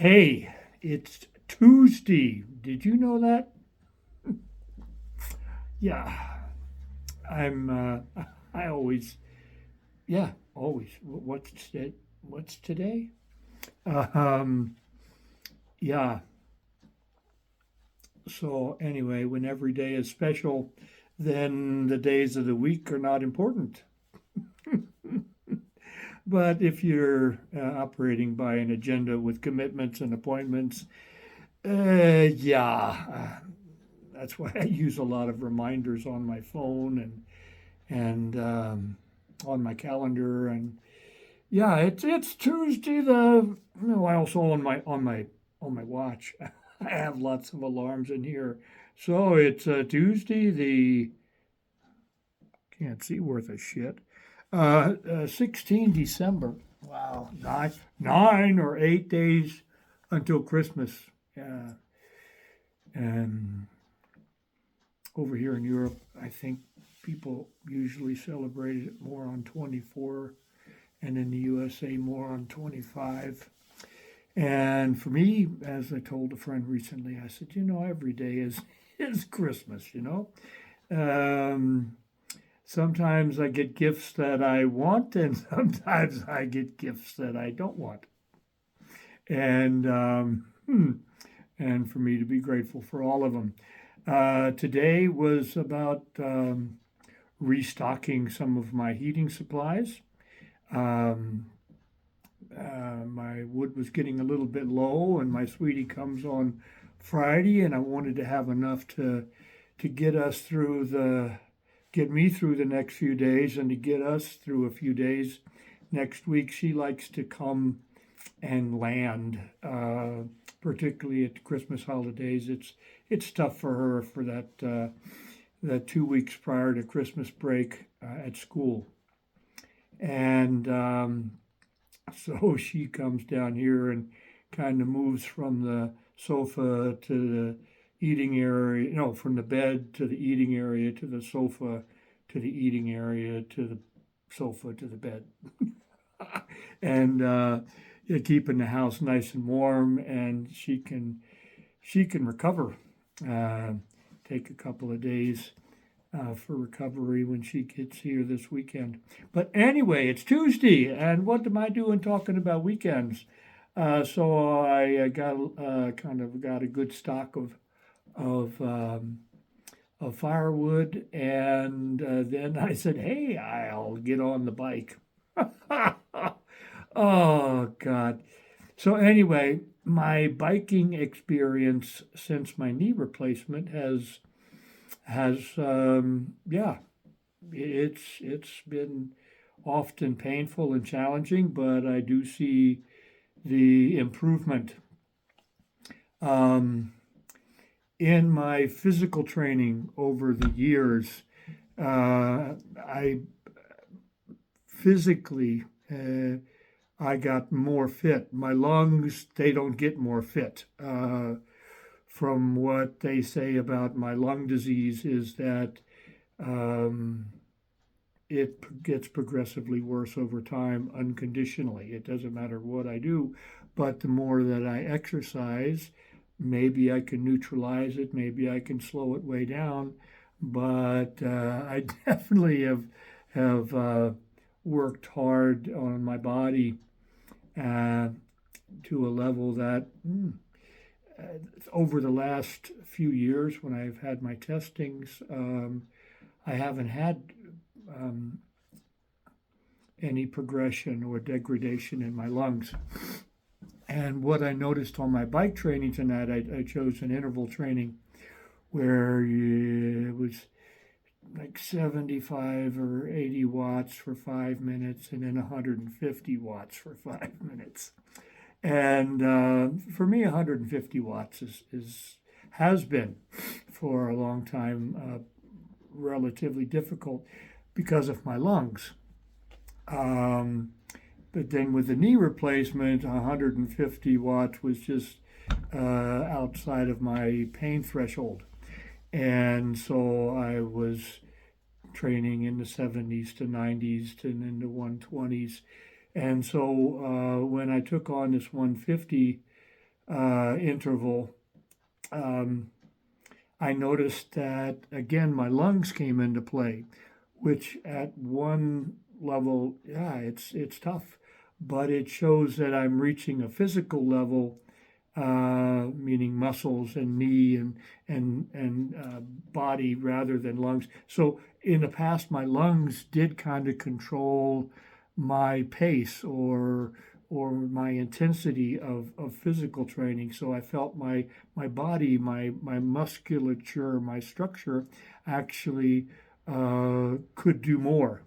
Hey, it's Tuesday. Did you know that? Yeah, I'm. I always. Yeah, always. What's today? Um. Yeah. So anyway, when every day is special, then the days of the week are not important. But if you're operating by an agenda with commitments and appointments, yeah, that's why I use a lot of reminders on my phone and on my calendar. And yeah, it's Tuesday. I also on my watch. I have lots of alarms in here, so it's Tuesday. The can't see worth a shit. 16 December. Wow, 9 or 8 days until Christmas. Yeah, and over here in Europe, I think people usually celebrate it more on 24, and in the USA more on 25. And for me, as I told a friend recently, I said, every day is Christmas. Um, Sometimes I get gifts that I want, and sometimes I get gifts that I don't want. And and for me to be grateful for all of them. Today was about restocking some of my heating supplies. Um, my wood was getting a little bit low, and my sweetie comes on Friday, and I wanted to have enough to get me through the next few days, and to get us through a few days next week. She likes to come and land, particularly at the Christmas holidays. It's tough for her for that 2 weeks prior to Christmas break at school, and so she comes down here and kind of moves from the sofa to the eating area, no, from the bed to the eating area to the sofa to the eating area to the sofa to the bed. And keeping the house nice and warm, and she can recover. Uh, Take a couple of days for recovery when she gets here this weekend. But anyway, it's Tuesday, and what am I doing talking about weekends? So I got kind of got a good stock of of firewood, and then I said, "Hey, I'll get on the bike." Oh God! So anyway, my biking experience since my knee replacement has yeah, it's been often painful and challenging, but I do see the improvement. Um, in my physical training over the years, I physically I got more fit. My lungs, they don't get more fit. From what they say about my lung disease is that um, it gets progressively worse over time unconditionally. It doesn't matter what I do, but the more that I exercise, maybe I can neutralize it, maybe I can slow it way down. But I definitely have worked hard on my body uh, to a level that uh, over the last few years, when I've had my testings, I haven't had um, any progression or degradation in my lungs. And what I noticed on my bike training tonight, I chose an interval training where it was like 75 or 80 watts for 5 minutes and then 150 watts for 5 minutes. And for me, 150 watts is has been for a long time relatively difficult because of my lungs. Um, but then with the knee replacement, 150 watts was just outside of my pain threshold. And so I was training in the 70s to 90s and in the 120s. And so when I took on this 150 interval, I noticed that again my lungs came into play, which at one level, yeah, it's tough, but it shows that I'm reaching a physical level, meaning muscles and knee and body rather than lungs. So in the past, my lungs did kind of control my pace or my intensity of physical training. So I felt my body, my musculature, my structure actually could do more.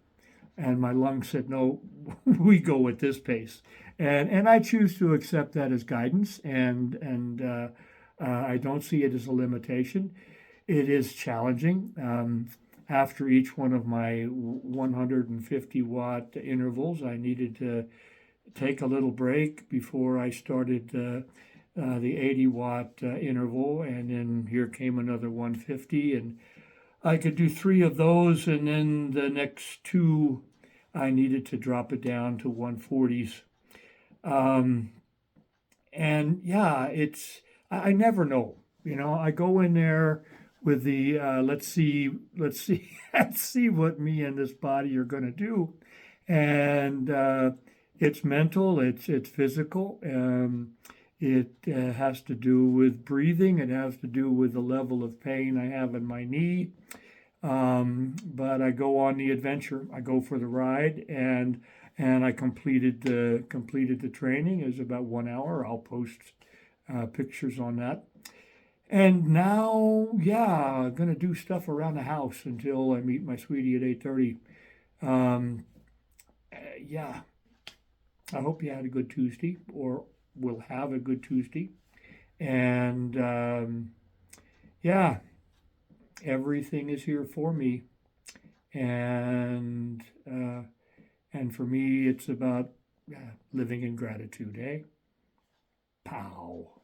And my lungs said, no, we go at this pace. And I choose to accept that as guidance, and I don't see it as a limitation. It is challenging. After each one of my 150-watt intervals, I needed to take a little break before I started the 80-watt interval, and then here came another 150, and I could do three of those, and then the next two, I needed to drop it down to 140s. Um, and yeah, I never know. I go in there with the let's see, let's see what me and this body are going to do, and it's mental, it's physical. It has to do with breathing. It has to do with the level of pain I have in my knee. But I go on the adventure. I go for the ride, and I completed the training. It was about 1 hour. I'll post pictures on that. And now, yeah, I'm gonna do stuff around the house until I meet my sweetie at 8:30. Um, yeah, I hope you had a good Tuesday, or will have a good Tuesday. And yeah, everything is here for me, and and for me, it's about living in gratitude. Eh? Pow.